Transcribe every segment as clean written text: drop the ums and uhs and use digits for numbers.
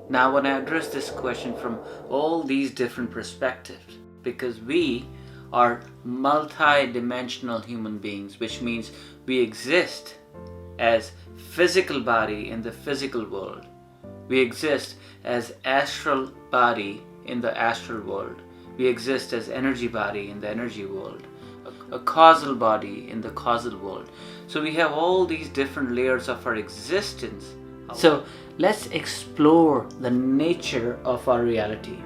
Now I want to address this question from all these different perspectives, because we are multi-dimensional human beings, which means we exist as physical body in the physical world. We exist as astral body in the astral world. We exist as energy body in the energy world, a causal body in the causal world. So we have all these different layers of our existence. So let's explore the nature of our reality.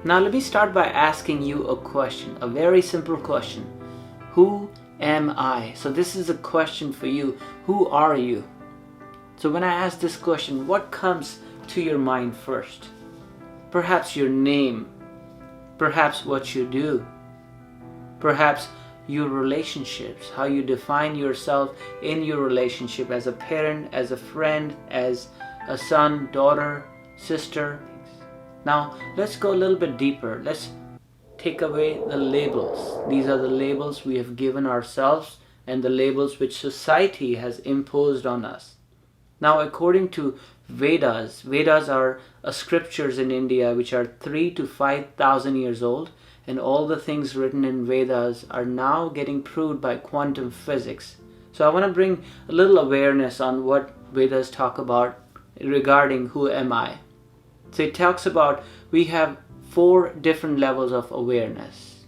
Now let me start by asking you a question, a very simple question. Who am I? So this is a question for you. Who are you? So when I ask this question, what comes to your mind first? Perhaps your name, perhaps what you do, perhaps your relationships, how you define yourself in your relationship as a parent, as a friend, as a son, daughter, sister. Now let's go a little bit deeper. Let's take away the labels. These are the labels we have given ourselves and the labels which society has imposed on us. Now according to Vedas are scriptures in India which are 3,000 to 5,000 years old, and all the things written in Vedas are now getting proved by quantum physics. So I want to bring a little awareness on what Vedas talk about regarding who am I. So it talks about we have 4 different levels of awareness.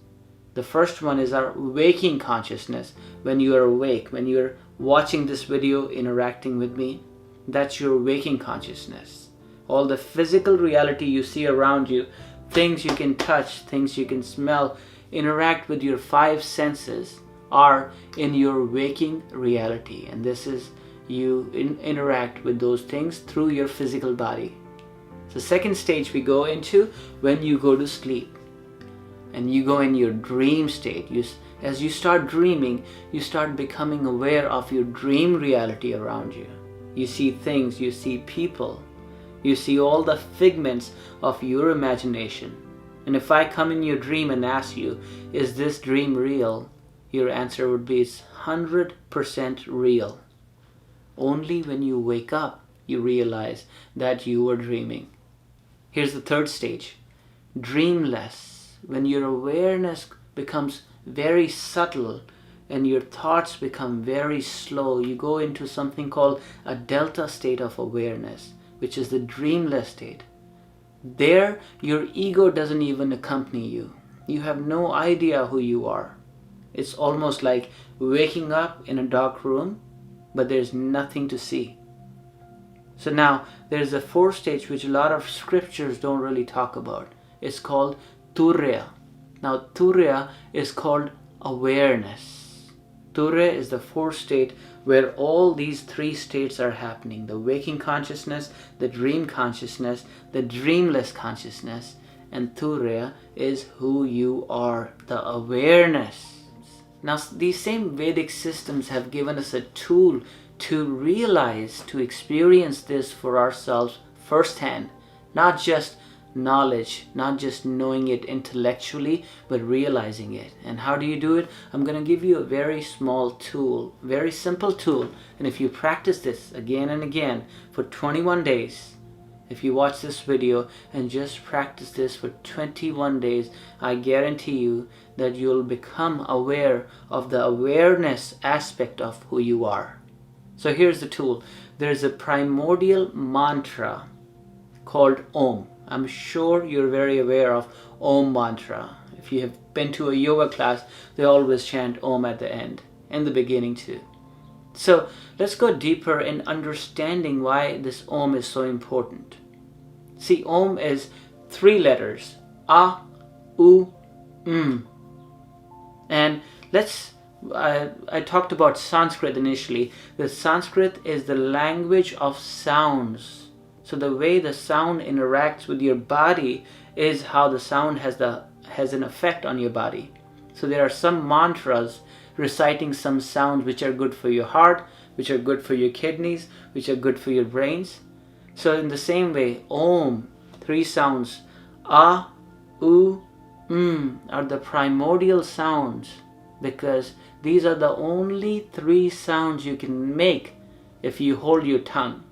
The first one is our waking consciousness. When you are awake, when you are watching this video, interacting with me, that's your waking consciousness. All the physical reality you see around you, things you can touch, things you can smell, interact with your 5 senses are in your waking reality. And this is you interact with those things through your physical body. The second stage we go into when you go to sleep and you go in your dream state. As you start dreaming, you start becoming aware of your dream reality around you. You see things, you see people, you see all the figments of your imagination. And if I come in your dream and ask you, is this dream real? Your answer would be, it's 100% real. Only when you wake up, you realize that you were dreaming. Here's the third stage, dreamless. When your awareness becomes very subtle and your thoughts become very slow, you go into something called a delta state of awareness, which is the dreamless state. There, your ego doesn't even accompany you. You have no idea who you are. It's almost like waking up in a dark room, but there's nothing to see. So now, there's a 4th stage which a lot of scriptures don't really talk about. It's called Turiya. Now, Turiya is called awareness. Turiya is the 4th state where all these 3 states are happening. The waking consciousness, the dream consciousness, the dreamless consciousness. And Turiya is who you are, the awareness. Now, these same Vedic systems have given us a tool to realize, to experience this for ourselves firsthand. Not just knowledge, not just knowing it intellectually, but realizing it. And how do you do it? I'm going to give you a very small tool, very simple tool. And if you practice this again and again for 21 days, if you watch this video and just practice this for 21 days, I guarantee you that you'll become aware of the awareness aspect of who you are. So here's the tool. There's a primordial mantra called Om. I'm sure you're very aware of Om mantra. If you have been to a yoga class, they always chant Om at the end, and the beginning too. So let's go deeper in understanding why this Om is so important. See, Om is 3 letters, A, U, M. And I talked about Sanskrit initially. The Sanskrit is the language of sounds. So the way the sound interacts with your body is how the sound has an effect on your body. So there are some mantras reciting some sounds which are good for your heart, which are good for your kidneys, which are good for your brains. So in the same way, Om, 3 sounds, A, U, M are the primordial sounds, because these are the only 3 sounds you can make if you hold your tongue.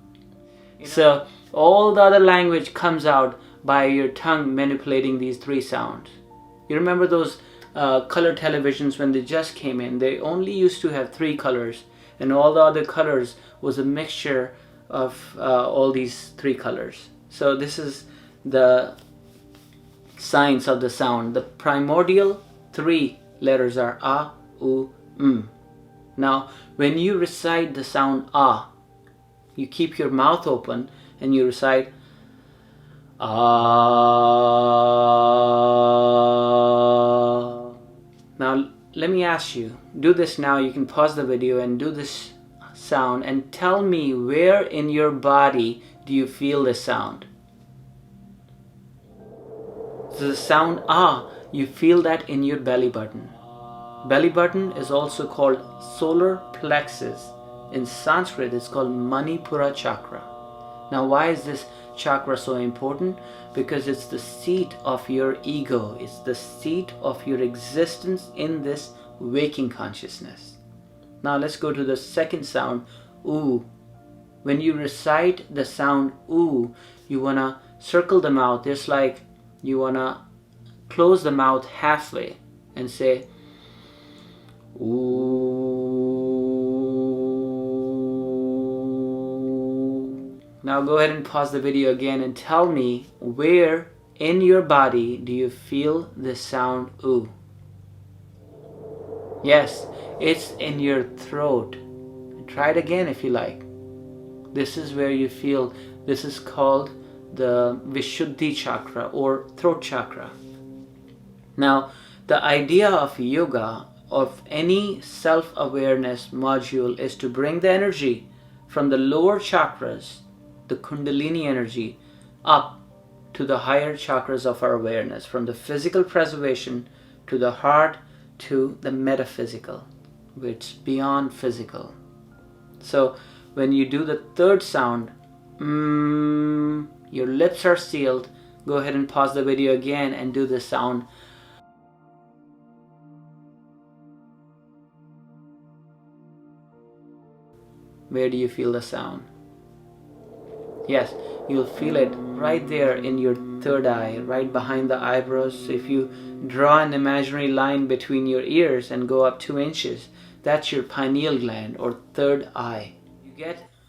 So all the other language comes out by your tongue manipulating these three sounds. You remember those color televisions when they just came in? They only used to have three colors, and all the other colors was a mixture of all these three colors. So this is the science of the sound. The primordial three letters are A, U, M. Now, when you recite the sound A, you keep your mouth open and you recite Ah. Now, let me ask you, do this now. You can pause the video and do this sound and tell me where in your body do you feel this sound? So the sound Ah, you feel that in your belly button. Belly button is also called solar plexus. In Sanskrit, it's called Manipura chakra. Now, why is this chakra so important? Because it's the seat of your ego. It's the seat of your existence in this waking consciousness. Now, let's go to the second sound, U. When you recite the sound U, you want to circle the mouth. It's like you want to close the mouth halfway and say Ooh. Now go ahead and pause the video again and tell me where in your body do you feel the sound ooh? Yes, it's in your throat. Try it again if you like. This is where you feel. This is called the Vishuddhi Chakra or throat chakra. Now, the idea of yoga, of any self-awareness module, is to bring the energy from the lower chakras, the Kundalini energy, up to the higher chakras of our awareness, from the physical preservation to the heart to the metaphysical, which is beyond physical. So when you do the third sound, your lips are sealed. Go ahead and pause the video again and do the sound. Where do you feel the sound? Yes, you'll feel it right there in your third eye, right behind the eyebrows. If you draw an imaginary line between your ears and go up 2 inches, that's your pineal gland or third eye.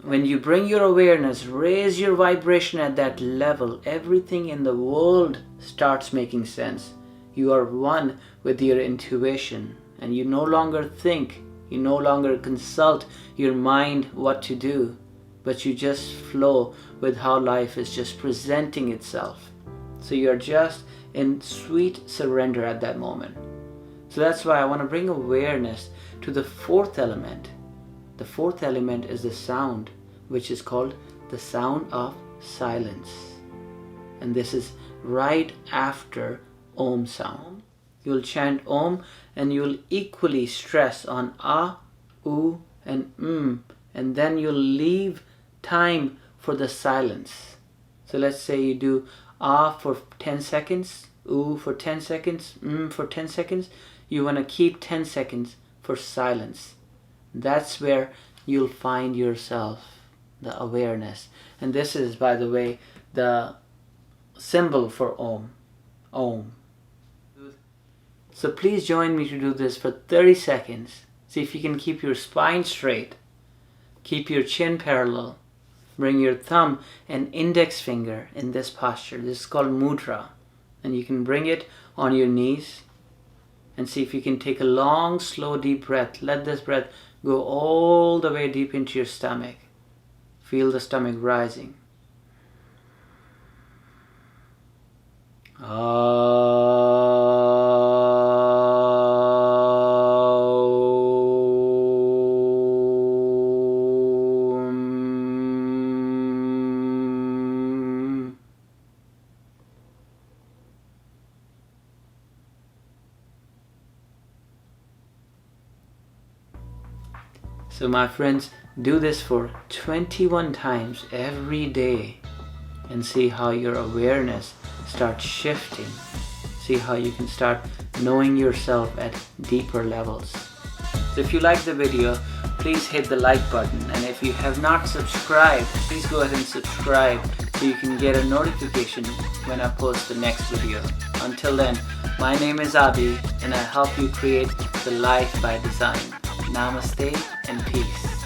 When you bring your awareness, raise your vibration at that level, everything in the world starts making sense. You are one with your intuition, and you no longer think, you no longer consult your mind what to do, but you just flow with how life is just presenting itself. So you're just in sweet surrender at that moment. So that's why I want to bring awareness to the fourth element. The fourth element is the sound, which is called the sound of silence. And this is right after Om sound. You'll chant Om and you'll equally stress on A, U and and then you'll leave time for the silence. So let's say you do A for 10 seconds, U for 10 seconds, for 10 seconds. You want to keep 10 seconds for silence. That's where you'll find yourself, the awareness. And this is, by the way, the symbol for Om. Om. So please join me to do this for 30 seconds. See if you can keep your spine straight. Keep your chin parallel. Bring your thumb and index finger in this posture. This is called Mudra. And you can bring it on your knees. And see if you can take a long, slow, deep breath. Let this breath go all the way deep into your stomach. Feel the stomach rising. So my friends, do this for 21 times every day and see how your awareness starts shifting. See how you can start knowing yourself at deeper levels. So if you like the video, please hit the like button. And if you have not subscribed, please go ahead and subscribe so you can get a notification when I post the next video. Until then, my name is Abhi and I help you create the life by design. Namaste and peace.